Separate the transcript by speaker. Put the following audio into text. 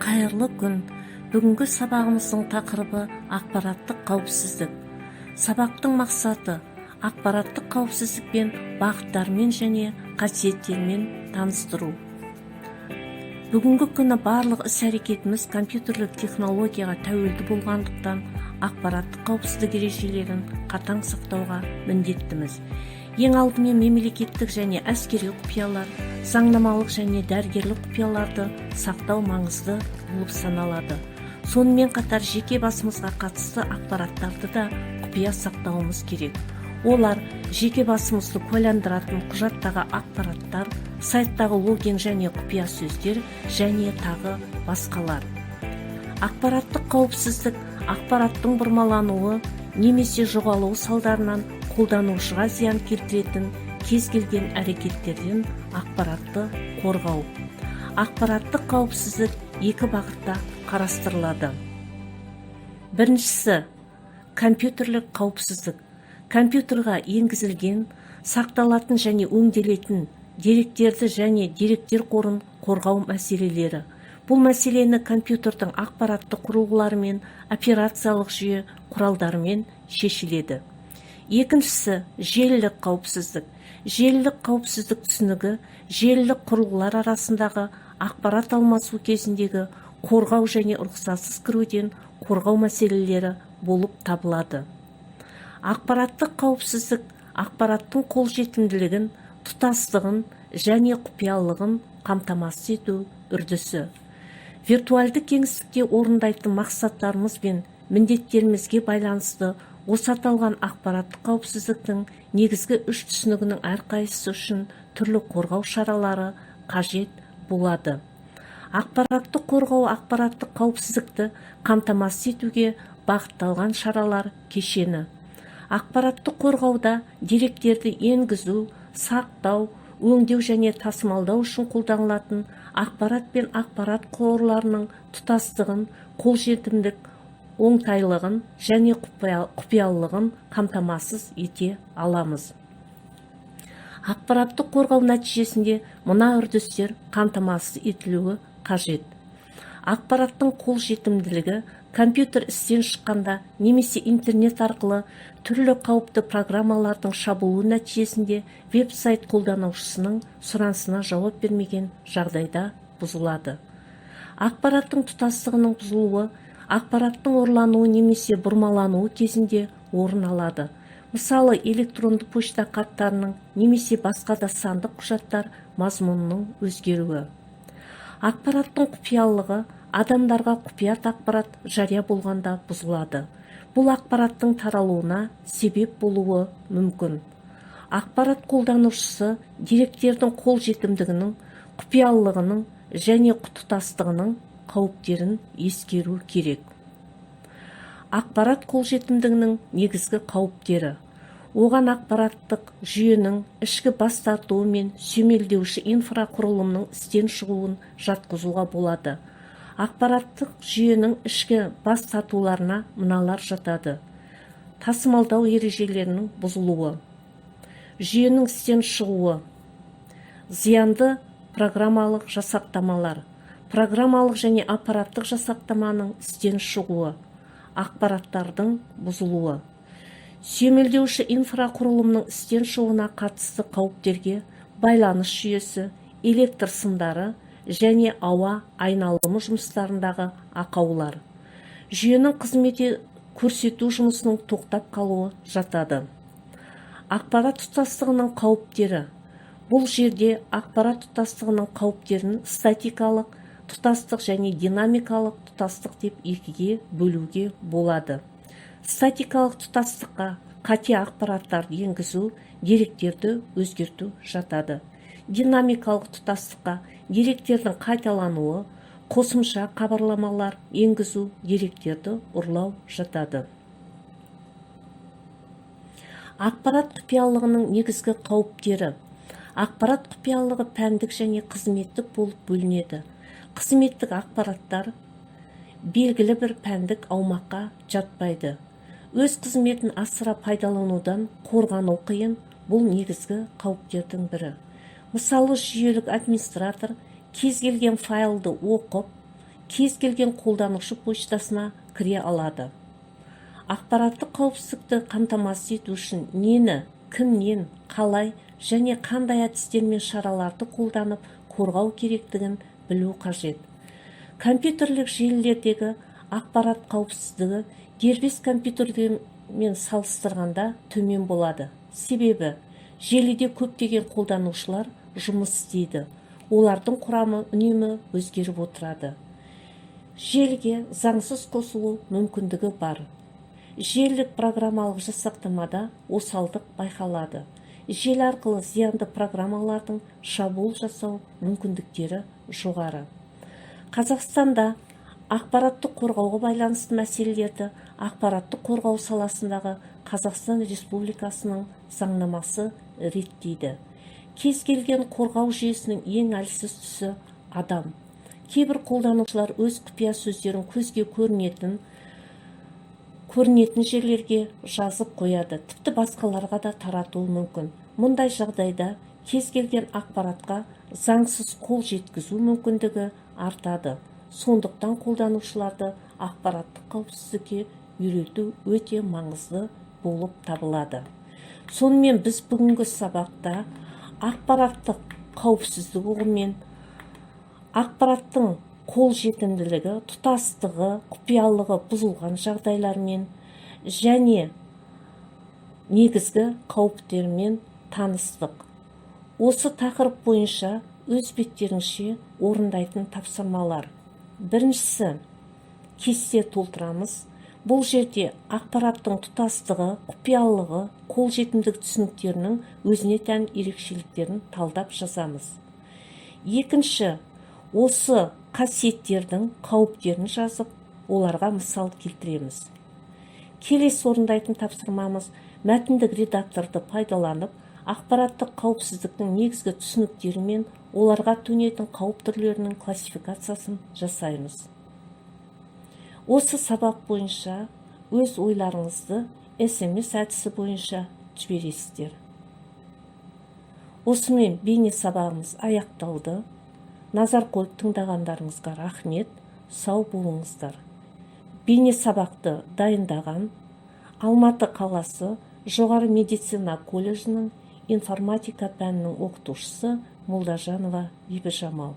Speaker 1: Қайырлы күн. Бүгінгі сабағымыздың тақырыбы ақпараттық қауіпсіздік. Сабақтың мақсаты ақпараттық қауіпсіздікпен бағыттармен және қасиеттермен таныстыру. Бүгінгі күні барлық іс-әрекетіміз компьютерлік технологияға тәуелді болғандықтан ақпараттық қауіпсіздік ережелерін қатаң сақтауға міндеттіміз. Ең алдымен мемлекеттік және әскери құпиялар, заңнамалық және дәрігерлік құпияларды сақтау маңызды болып саналады. Сонымен қатар жеке басымызға қатысты ақпараттарды да құпия сақтауымыз керек. Олар жеке басымызды куәландыратын құжаттағы ақпараттар, сайттағы логин және құпия сөздер және тағы басқалар. Ақпараттық қауіпсіздік ақпараттың бұрмалануы немесе жоғалуы салдарынан қолданушыға зиян келтіретін кез келген әрекеттерден ақпаратты қорғау. Ақпараттық қауіпсіздік екі бағытта қарастырылады. Біріншісі, компьютерлік қауіпсіздік. Компьютерға енгізілген, сақталатын және өңделетін деректерді және деректер қорын қорғау мәселелері. Бұл мәселені компьютердің ақпаратты құрылғылары мен операциялық жүйе құралдарымен шешіледі. Екіншісі, желілік қауіпсіздік. Желілік қауіпсіздік түсінігі желілік құрылғылар арасындағы ақпарат алмасу кезіндегі қорғау және рұқсатсыз кіруден қорғау мәселелері болып табылады. Ақпараттық қауіпсіздік ақпараттың қолжетімділігін, тұтастығын және құпиялығын қамтамасыз ету үрдісі. Виртуалды кеңістікте орындайтын мақсаттарымыз бен міндеттерімізге байланысты осы аталған ақпараттық қауіпсіздіктің негізгі үш түсінігінің әрқайсысы үшін түрлі қорғау шаралары қажет болады. Ақпараттық қорғау ақпараттық қауіпсіздікті қамтамасыз етуге бағытталған шаралар кешені. Ақпараттық қорғауда деректерді енгізу, сақтау, өңдеу және тасымалдау үшін қолданылатын ақпарат пен ақпарат қорларының тұтастығын, қолжетімдік, оңтайлығын және құпиялылығын қамтамасыз ете аламыз. Ақпараттық қорғау нәтижесінде мына үрдістер қамтамасыз етілуі қажет. Ақпараттың қолжетімділігі компьютер істен шыққанда немесе интернет арқылы түрлі қауіпті программалардың шабуылы нәтижесінде веб-сайт қолданушысының сұранысына жауап бермеген жағдайда бұзылады. Ақпараттың тұтастығының бұзылуы ақпараттың ұрлануы немесе бұрмалануы кезінде орын алады. Мысалы, электронды почта хаттарының немесе басқа да сандық құжаттар мазмұнының өзгеруі. Ақпараттың құпиялылығы адамдарға құпият ақпарат жария болғанда бұзылады. Бұл ақпараттың таралуына себеп болуы мүмкін. Ақпарат қолданушысы деректердің қолжетімдігінің, құпиялылығының және тұтастығының қауіптерін ескеру керек. Ақпарат қолжетімдігінің негізгі қауіптері. Оған ақпараттық жүйенің ішкі бас тартуы мен сүйемелдеуші инфрақұрылымның істен шығуын жатқызуға болады. Ақпараттық жүйенің ішкі бас тартуларына мыналар жатады. Тасымалдау ережелерінің бұзылуы, жүйенің істен шығуы, зиянды программалық жасақтамалар, программалық және аппараттық жасақтаманың істен шығуы, ақпараттардың бұзылуы. Сүйемелдеуші инфрақұрылымның істен шығуына қатысты қауіптерге байланыс жүйесі, электр сымдары және ауа айналымы жұмыстарындағы ақаулар. Жүйенің қызмет көрсету жұмысының тоқтап қалуы жатады. Ақпарат тұтастығының қауіптері. Бұл жерде ақпарат тұтастығының қауіптерін статикалық тұтастық және динамикалық тұтастық деп екіге бөлуге болады. Статикалық тұтастыққа қате ақпараттарды енгізу, деректерді өзгерту жатады. Динамикалық тұтастыққа деректердің қайталануы, қосымша хабарламалар енгізу, деректерді ұрлау жатады. Ақпарат құпиялығының негізгі қауіптері. Ақпарат құпиялығы пәндік және қызметтік болып бөлінеді. Қызметтік ақпараттар белгілі бір пәндік аумаққа жатпайды. Өз қызметін асыра пайдаланудан қорғану қиын, бұл негізгі қауіптердің бірі. Мысалы, жүйелік администратор кез келген файлды оқып, кез келген қолданушы поштасына кіре алады. Ақпараттық қауіпсіздікті қамтамасыз ету үшін нені, кімнен, қалай және қандай әдістер мен шараларды қолданып қорғау керектігін білу қажет. Компьютерлік желілердегі ақпарат қауіпсіздігі дербес компьютермен салыстырғанда төмен болады. Себебі желіде көптеген қолданушылар жұмыс істейді. Олардың құрамы үнемі өзгеріп отырады. Желіге заңсыз қосылу мүмкіндігі бар. Желілік программалық жасақтамада осалдық байқалады. Желі арқылы зиянды программалардың шабуыл жасау мүмкіндіктері жоғары. Қазақстанда ақпараттық қорғауға байланысты мәселелерді ақпараттық қорғау саласындағы Қазақстан Республикасының заңнамасы реттейді. Кез келген қорғау жүйесінің ең әлсіз тұсы адам. Кейбір қолданушылар өз құпия сөздерін көзге көрінетін жерлерге жазып қояды, тіпті басқаларға да таратуы мүмкін. Мұндай жағдайда кез келген ақпаратқа заңсыз қол жеткізу мүмкіндігі артады. Сондықтан қолданушыларды ақпараттық қауіпсіздікке үйрету өте маңызды болып табылады. Сонымен біз бүгінгі сабақта ақпараттық қауіпсіздік ұғымымен ақпараттың қолжетімділігі, тұтастығы, құпиялығы бұзылған жағдайлармен және негізгі қауіптермен таныстық. Осы тақырып бойынша өз беттеріңізше орындайтын тапсырмалар. Біріншісі, кесте толтырамыз. Бұл жерде ақпараттың тұтастығы, құпиялығы, қолжетімділік түсініктерінің өзіне тән ерекшеліктерін талдап жазамыз. Екінші, осы қасиеттердің қауіптерін жазып, оларға мысал келтіреміз. Келесі орындайтын тапсырмамыз мәтіндік редакторды пайдаланып, ақпараттық қауіпсіздіктің негізгі түсініктері мен оларға төнетін қауіп түрлерінің классификациясын жасаймыз. Осы сабақ бойынша өз ойларыңызды SMS әдісі бойынша жібересіздер. Осымен бейне сабағымыз аяқталды. Назар қойып тыңдағандарыңызға рахмет, сау болыңыздар. Бейне сабақты дайындаған Алматы қаласы жоғары медицина колледжінің информатика пәнінің оқытушысы Молдажанова Бибіжамал.